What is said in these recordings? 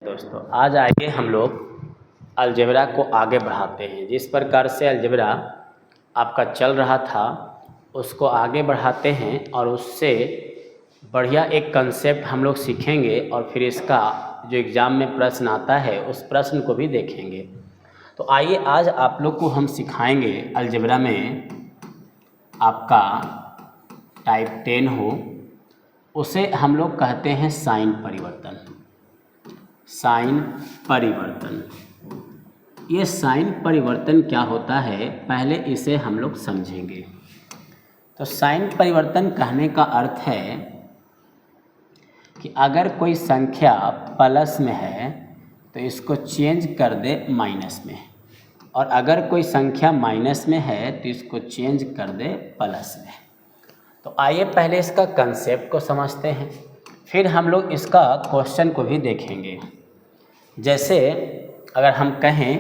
दोस्तों, आज आइए हम लोग अलजेब्रा को आगे बढ़ाते हैं। जिस प्रकार से अलजेब्रा आपका चल रहा था उसको आगे बढ़ाते हैं और उससे बढ़िया एक कंसेप्ट हम लोग सीखेंगे और फिर इसका जो एग्ज़ाम में प्रश्न आता है उस प्रश्न को भी देखेंगे। तो आइए आज आप लोग को हम सिखाएंगे अलजेब्रा में आपका टाइप 10 हो, उसे हम लोग कहते हैं साइन परिवर्तन। साइन परिवर्तन, ये साइन परिवर्तन क्या होता है पहले इसे हम लोग समझेंगे। तो साइन परिवर्तन कहने का अर्थ है कि अगर कोई संख्या प्लस में है तो इसको चेंज कर दे माइनस में, और अगर कोई संख्या माइनस में है तो इसको चेंज कर दे प्लस में। तो आइए पहले इसका कंसेप्ट को समझते हैं, फिर हम लोग इसका क्वेश्चन को भी देखेंगे। जैसे अगर हम कहें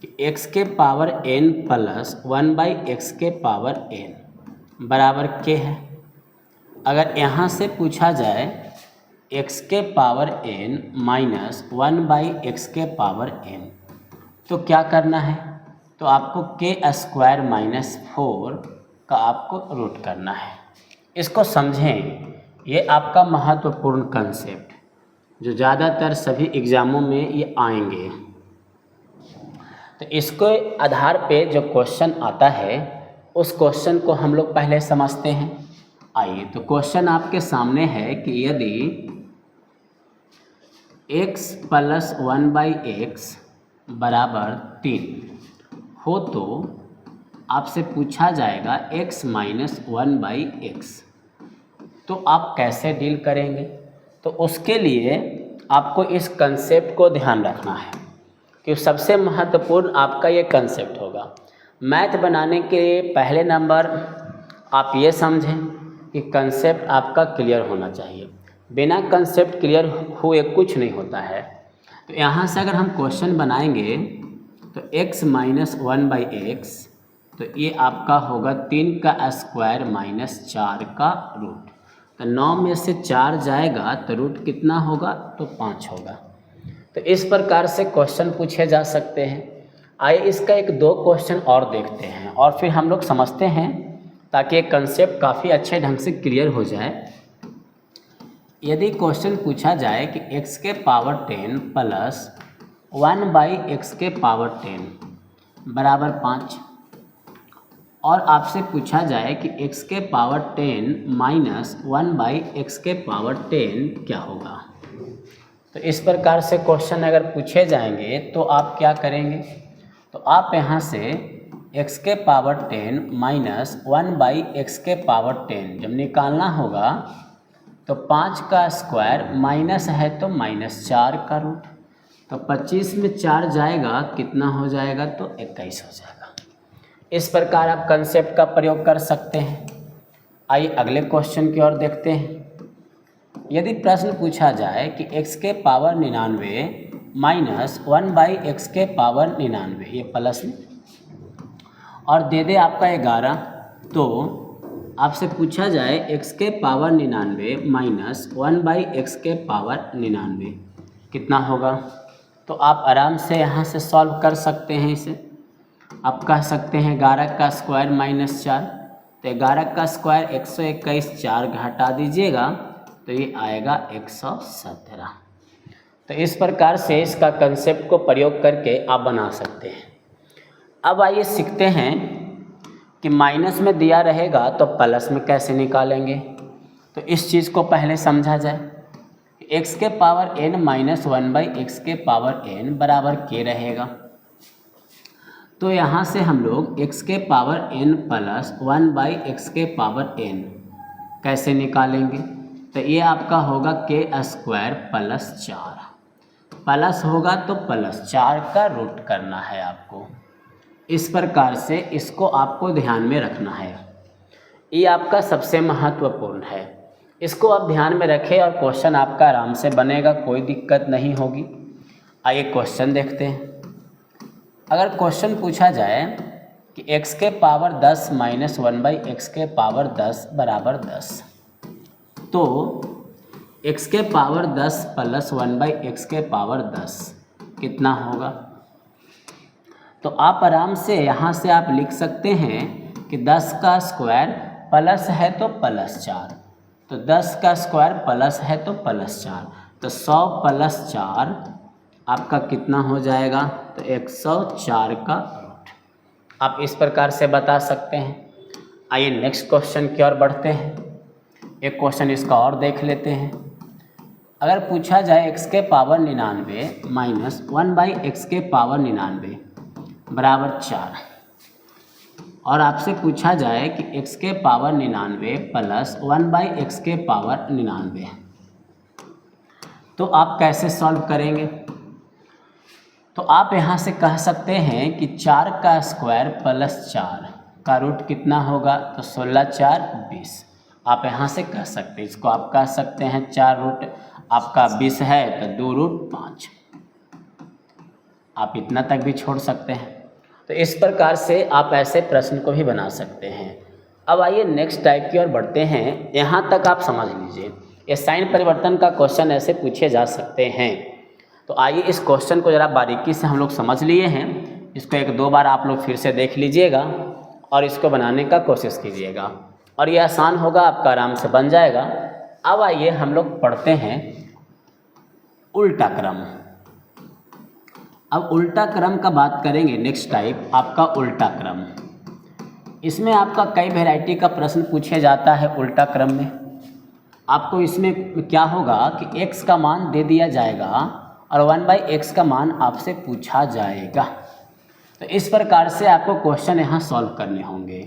कि x के पावर n प्लस 1/x के पावर n बराबर k है। अगर यहाँ से पूछा जाए x के पावर n माइनस 1/x के पावर n तो क्या करना है? तो आपको k² माइनस 4 का आपको रूट करना है। इसको समझें, ये आपका महत्वपूर्ण कंसेप्ट जो ज़्यादातर सभी एग्ज़ामों में ये आएंगे। तो इसके आधार पे जो क्वेश्चन आता है उस क्वेश्चन को हम लोग पहले समझते हैं। आइए, तो क्वेश्चन आपके सामने है कि यदि x प्लस 1/x बराबर 3 हो तो आपसे पूछा जाएगा x माइनस 1/x, तो आप कैसे डील करेंगे? तो उसके लिए आपको इस कंसेप्ट को ध्यान रखना है कि सबसे महत्वपूर्ण आपका ये कंसेप्ट होगा। मैथ बनाने के पहले नंबर आप ये समझें कि कंसेप्ट आपका क्लियर होना चाहिए। बिना कंसेप्ट क्लियर हुए कुछ नहीं होता है। तो यहाँ से अगर हम क्वेश्चन बनाएंगे तो x माइनस 1/x, तो ये आपका होगा 3 का स्क्वायर माइनस 4 का रूट। तो 9 में से 4 जाएगा तो रूट कितना होगा? तो 5 होगा। तो इस प्रकार से क्वेश्चन पूछे जा सकते हैं। आइए इसका एक दो क्वेश्चन और देखते हैं और फिर हम लोग समझते हैं, ताकि ये कंसेप्ट काफ़ी अच्छे ढंग से क्लियर हो जाए। यदि क्वेश्चन पूछा जाए कि x के पावर 10 प्लस 1/x के पावर 10 बराबर 5, और आपसे पूछा जाए कि x के पावर 10 माइनस 1/x के पावर 10 क्या होगा? तो इस प्रकार से क्वेश्चन अगर पूछे जाएंगे तो आप क्या करेंगे? तो आप यहाँ से x के पावर 10 माइनस 1/x के पावर 10 जब निकालना होगा तो 5 का स्क्वायर माइनस है तो माइनस 4 का रूट, तो 25 में 4 जाएगा कितना हो जाएगा? तो 21 हो जाएगा। इस प्रकार आप कंसेप्ट का प्रयोग कर सकते हैं। आइए अगले क्वेश्चन की ओर देखते हैं। यदि प्रश्न पूछा जाए कि x के पावर 99 माइनस 1/x के पावर 99, ये प्लस में, और दे दे आपका 11, तो आपसे पूछा जाए x के पावर 99 माइनस 1/x के पावर 99 कितना होगा? तो आप आराम से यहाँ से सॉल्व कर सकते हैं। इसे आप कह सकते हैं 11 का स्क्वायर माइनस 4, तो 11 का स्क्वायर 121, 4 घटा दीजिएगा तो ये आएगा 117। तो इस प्रकार से इसका कंसेप्ट को प्रयोग करके आप बना सकते हैं। अब आइए सीखते हैं कि माइनस में दिया रहेगा तो प्लस में कैसे निकालेंगे। तो इस चीज़ को पहले समझा जाए। x के पावर n माइनस 1/x के पावर n बराबर k रहेगा। तो यहाँ से हम लोग x के पावर n प्लस 1/x के पावर n कैसे निकालेंगे? तो ये आपका होगा k² प्लस 4, प्लस होगा तो प्लस 4 का रूट करना है आपको। इस प्रकार से इसको आपको ध्यान में रखना है। ये आपका सबसे महत्वपूर्ण है, इसको आप ध्यान में रखें और क्वेश्चन आपका आराम से बनेगा, कोई दिक्कत नहीं होगी। आइए क्वेश्चन देखते हैं। अगर क्वेश्चन पूछा जाए कि x के पावर 10 माइनस 1/x के पावर 10 बराबर 10, तो x के पावर 10 प्लस 1/x के पावर 10 कितना होगा। तो आप आराम से यहाँ से आप लिख सकते हैं कि 10 का स्क्वायर प्लस है तो +4, तो 10 का स्क्वायर प्लस है तो +4, तो 100 + 4 आपका कितना हो जाएगा, तो 104 का रूट। आप इस प्रकार से बता सकते हैं। आइए नेक्स्ट क्वेश्चन की ओर बढ़ते हैं। एक क्वेश्चन इसका और देख लेते हैं। अगर पूछा जाए x के पावर 99 माइनस 1/x के पावर 99 बराबर 4, और आपसे पूछा जाए कि x के पावर 99 प्लस 1/x के पावर 99, तो आप कैसे सॉल्व करेंगे। तो आप यहाँ से कह सकते हैं कि 4 का स्क्वायर प्लस 4 का रूट कितना होगा, तो 16 4 20। आप यहाँ से कह सकते हैं, इसको आप कह सकते हैं 4 रूट आपका 20 है तो 2 रूट 5, आप इतना तक भी छोड़ सकते हैं। तो इस प्रकार से आप ऐसे प्रश्न को भी बना सकते हैं। अब आइए नेक्स्ट टाइप की ओर बढ़ते हैं। यहाँ तक आप समझ लीजिए, ये साइन परिवर्तन का क्वेश्चन ऐसे पूछे जा सकते हैं। तो आइए इस क्वेश्चन को ज़रा बारीकी से हम लोग समझ लिए हैं। इसको 1-2 बार आप लोग फिर से देख लीजिएगा और इसको बनाने का कोशिश कीजिएगा, और ये आसान होगा, आपका आराम से बन जाएगा। अब आइए हम लोग पढ़ते हैं उल्टा क्रम। अब उल्टा क्रम का बात करेंगे। नेक्स्ट टाइप आपका उल्टा क्रम। इसमें आपका कई वैरायटी का प्रश्न पूछे जाता है उल्टा क्रम में। आपको इसमें क्या होगा कि x का मान दे दिया जाएगा और 1/x का मान आपसे पूछा जाएगा। तो इस प्रकार से आपको क्वेश्चन यहाँ सॉल्व करने होंगे।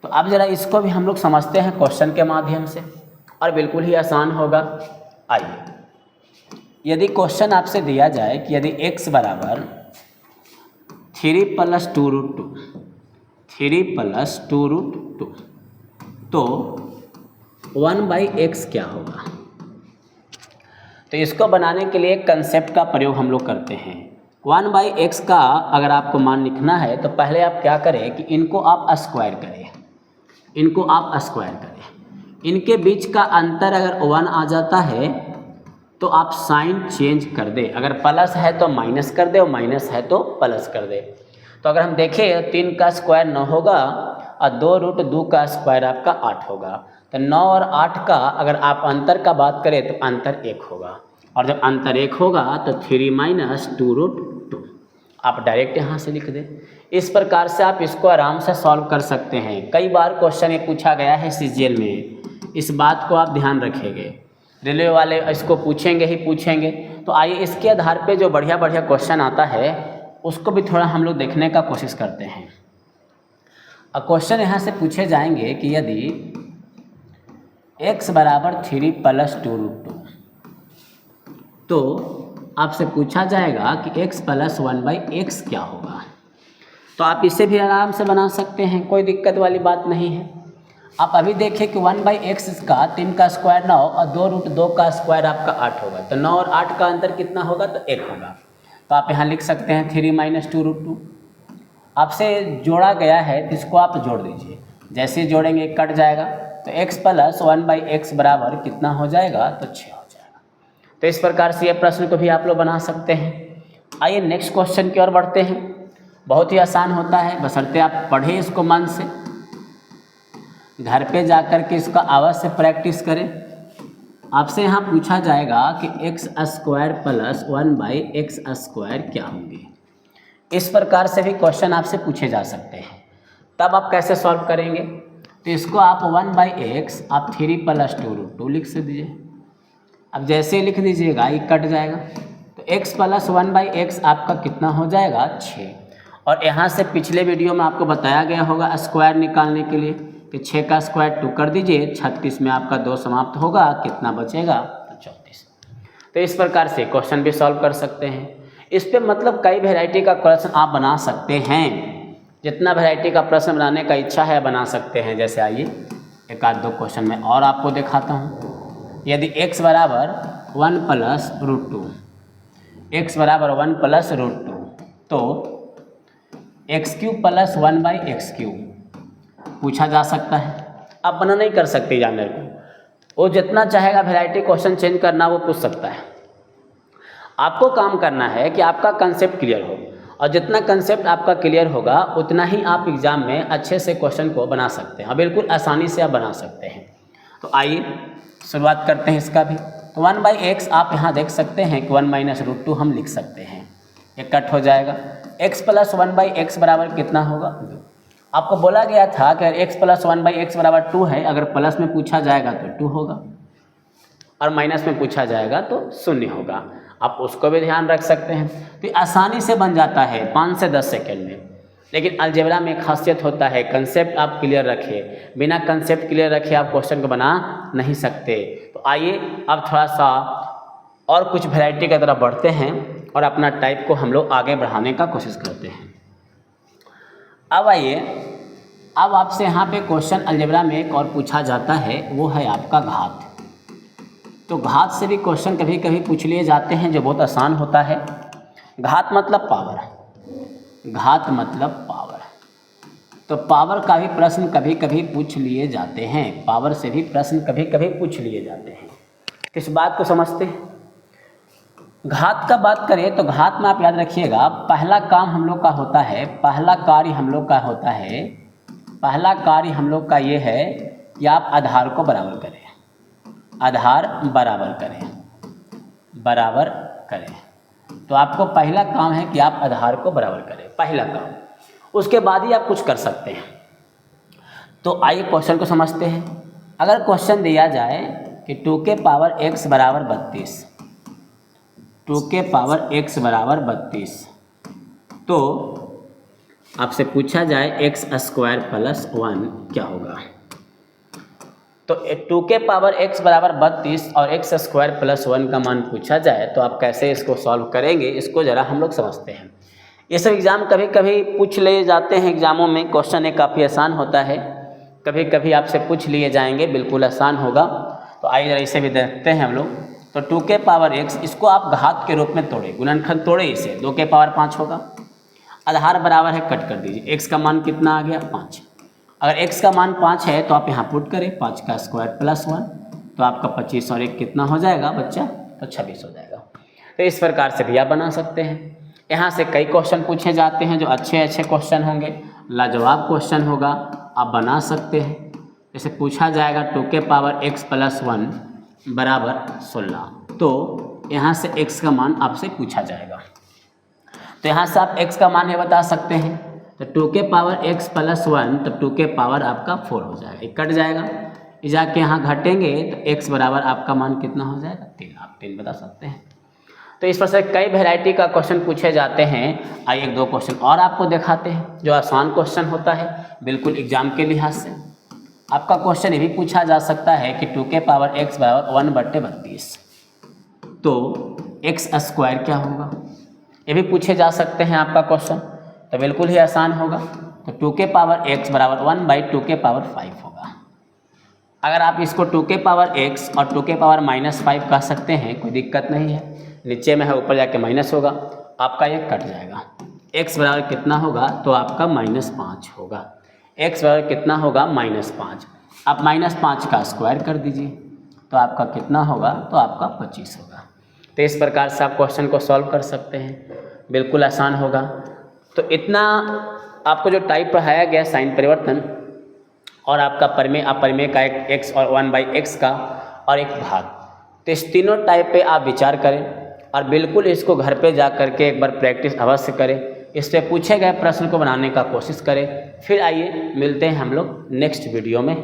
तो अब ज़रा इसको भी हम लोग समझते हैं क्वेश्चन के माध्यम से, और बिल्कुल ही आसान होगा। आइए, यदि क्वेश्चन आपसे दिया जाए कि यदि x बराबर 3 + 2√2, 3 + 2√2, तो 1/x क्या होगा। तो इसको बनाने के लिए कंसेप्ट का प्रयोग हम लोग करते हैं। 1/x का अगर आपको मान लिखना है तो पहले आप क्या करें कि इनको आप स्क्वायर करें, इनको आप स्क्वायर करें। इनके बीच का अंतर अगर 1 आ जाता है तो आप साइन चेंज कर दे, अगर प्लस है तो माइनस कर दे और माइनस है तो प्लस कर दे। तो अगर हम देखें 3 का स्क्वायर 9 होगा और 2√2 का स्क्वायर आपका 8 होगा। तो 9 और 8 का अगर आप अंतर का बात करें तो अंतर 1 होगा, और जब अंतर 1 होगा तो 3 - 2√2 आप डायरेक्ट यहाँ से लिख दें। इस प्रकार से आप इसको आराम से सॉल्व कर सकते हैं। कई बार क्वेश्चन ये पूछा गया है सीजीएल में, इस बात को आप ध्यान रखेंगे। रेलवे वाले इसको पूछेंगे ही पूछेंगे। तो आइए इसके आधार पे जो बढ़िया बढ़िया क्वेश्चन आता है उसको भी थोड़ा हम लोग देखने का कोशिश करते हैं। अब क्वेश्चन यहाँ से पूछे जाएंगे कि यदि x बराबर 3 + 2√2, तो आपसे पूछा जाएगा कि x + 1/x क्या होगा। तो आप इसे भी आराम से बना सकते हैं, कोई दिक्कत वाली बात नहीं है। आप अभी देखें कि 1/x का 3 का स्क्वायर 9 और 2√2 का स्क्वायर आपका 8 होगा। तो 9 और 8 का अंतर कितना होगा, तो 1 होगा। तो आप यहाँ लिख सकते हैं 3 - 2√2। आपसे जोड़ा गया है तो इसको आप जोड़ दीजिए, जैसे जोड़ेंगे कट जाएगा। तो x + 1/x बराबर कितना हो जाएगा, तो 6 हो जाएगा। तो इस प्रकार से ये प्रश्न को भी आप लोग बना सकते हैं। आइए नेक्स्ट क्वेश्चन की ओर बढ़ते हैं। बहुत ही आसान होता है, बशर्ते आप पढ़ें इसको मन से, घर पे जाकर के इसका अवश्य प्रैक्टिस करें। आपसे यहाँ पूछा जाएगा कि x² + 1/x² क्या होंगे। इस प्रकार से भी क्वेश्चन आपसे पूछे जा सकते हैं। तब आप कैसे सॉल्व करेंगे, तो इसको आप 1/x आप 3 + 2√2 लिख से दीजिए। अब जैसे लिख दीजिएगा ये कट जाएगा। तो x + 1/x आपका कितना हो जाएगा, 6। और यहाँ से पिछले वीडियो में आपको बताया गया होगा स्क्वायर निकालने के लिए कि 6 का स्क्वायर 2 कर दीजिए, 36 में आपका 2 समाप्त होगा, कितना बचेगा, तो 34। तो इस प्रकार से क्वेश्चन भी सॉल्व कर सकते हैं। इस पे मतलब कई वैरायटी का क्वेश्चन आप बना सकते हैं। जितना वैरायटी का प्रश्न बनाने का इच्छा है बना सकते हैं। जैसे आइए 1-2 क्वेश्चन में और आपको दिखाता हूँ। यदि x बराबर 1 + √2, x बराबर 1 + √2, तो x³ + 1/x³ पूछा जा सकता है। आप मना नहीं कर सकते जानवर को, वो जितना चाहेगा वैरायटी क्वेश्चन चेंज करना वो पूछ सकता है। आपको काम करना है कि आपका कंसेप्ट क्लियर हो, और जितना कंसेप्ट आपका क्लियर होगा उतना ही आप एग्ज़ाम में अच्छे से क्वेश्चन को बना सकते हैं, बिल्कुल आसानी से आप बना सकते हैं। तो आइए शुरुआत करते हैं इसका भी। तो 1/x आप यहाँ देख सकते हैं कि 1 - √2 हम लिख सकते हैं, ये कट हो जाएगा। x + 1/x बराबर कितना होगा? आपको बोला गया था कि x + 1/x बराबर 2 है, अगर प्लस में पूछा जाएगा तो 2 होगा और माइनस में पूछा जाएगा तो 0 होगा। आप उसको भी ध्यान रख सकते हैं। तो आसानी से बन जाता है 5 से 10 सेकेंड में। लेकिन अलजेब्रा में एक खासियत होता है, कंसेप्ट आप क्लियर रखिए, बिना कंसेप्ट क्लियर रखे आप क्वेश्चन को बना नहीं सकते। तो आइए अब थोड़ा सा और कुछ वैरायटी की तरफ बढ़ते हैं और अपना टाइप को हम लोग आगे बढ़ाने का कोशिश करते हैं। अब आइए, अब आपसे यहाँ पे क्वेश्चन अलजेब्रा में एक और पूछा जाता है, वो है आपका घात। तो घात से भी क्वेश्चन कभी कभी पूछ लिए जाते हैं जो बहुत आसान होता है। घात मतलब पावर, घात मतलब पावर। तो पावर का भी प्रश्न कभी कभी पूछ लिए जाते हैं, पावर से भी प्रश्न कभी कभी पूछ लिए जाते हैं। इस बात को समझते हैं। घात का बात करें तो घात में आप याद रखिएगा, पहला काम हम लोग का होता है, पहला कार्य हम लोग का होता है, पहला कार्य हम लोग का ये है कि आप आधार को बराबर करें, आधार बराबर करें, बराबर करें। तो आपको पहला काम है कि आप आधार को बराबर करें, पहला काम। उसके बाद ही आप कुछ कर सकते हैं। तो आइए क्वेश्चन को समझते हैं। अगर क्वेश्चन दिया जाए कि 2 के पावर x बराबर 32, 2 के पावर x बराबर 32, तो आपसे पूछा जाए x² + 1 क्या होगा। तो 2 के पावर x बराबर 32 और x² + 1 का मान पूछा जाए तो आप कैसे इसको सॉल्व करेंगे, इसको ज़रा हम लोग समझते हैं। ये सब एग्ज़ाम कभी कभी पूछ लिए जाते हैं एग्ज़ामों में, क्वेश्चन ये काफ़ी आसान होता है, कभी कभी आपसे पूछ लिए जाएंगे, बिल्कुल आसान होगा। तो आइए जरा इसे भी देखते हैं हम लोग। तो 2 के पावर x, इसको आप घात के रूप में तोड़े, गुणनखंड तोड़े इसे, 2 के पावर 5 होगा। आधार बराबर है, कट कर दीजिए, x का मान कितना आ गया 5। अगर x का मान 5 है तो आप यहाँ पुट करें 5 का स्क्वायर + 1, तो आपका 25 और 1 कितना हो जाएगा बच्चा, तो 26 हो जाएगा। तो इस प्रकार से भी आप बना सकते हैं। यहाँ से कई क्वेश्चन पूछे जाते हैं जो अच्छे अच्छे क्वेश्चन होंगे, लाजवाब क्वेश्चन होगा, आप बना सकते हैं। जैसे पूछा जाएगा 2 के पावर x + 1 बराबर 16, तो यहाँ से x का मान आपसे पूछा जाएगा। तो यहाँ से आप x का मान ये बता सकते हैं। तो 2 के पावर x + 1, तो 2 के पावर आपका 4 हो जाएगा, ये कट जाएगा, ये जाके यहाँ घटेंगे तो x बराबर आपका मान कितना हो जाएगा 3, आप 3 बता सकते हैं। तो इस पर से कई वैरायटी का क्वेश्चन पूछे जाते हैं। आइए 1-2 क्वेश्चन और आपको दिखाते हैं जो आसान क्वेश्चन होता है बिल्कुल एग्जाम के लिहाज से। आपका क्वेश्चन ये भी पूछा जा सकता है कि 2 के पावर x बराबर 1/32, तो x² क्या होगा, ये भी पूछे जा सकते हैं आपका क्वेश्चन। तो बिल्कुल ही आसान होगा। तो 2 के पावर x बराबर 1/2 के पावर 5 होगा। अगर आप इसको 2 के पावर x और 2 के पावर -5 कह सकते हैं, कोई दिक्कत नहीं है, नीचे में है ऊपर जाके माइनस होगा, आपका ये कट जाएगा। x बराबर कितना होगा, तो आपका -5 होगा। x बराबर कितना होगा, -5। आप -5 का स्क्वायर कर दीजिए तो आपका कितना होगा, तो आपका 25 होगा। तो इस प्रकार से आप क्वेश्चन को सॉल्व कर सकते हैं, बिल्कुल आसान होगा। तो इतना आपको जो टाइप पढ़ाया गया साइन परिवर्तन और आपका परिमेय का एक x और 1/x का और एक भाग, तो इस तीनों टाइप पे आप विचार करें और बिल्कुल इसको घर पे जा करके एक बार प्रैक्टिस अवश्य करें। इस पे पूछे गए प्रश्न को बनाने का कोशिश करें। फिर आइए मिलते हैं हम लोग नेक्स्ट वीडियो में।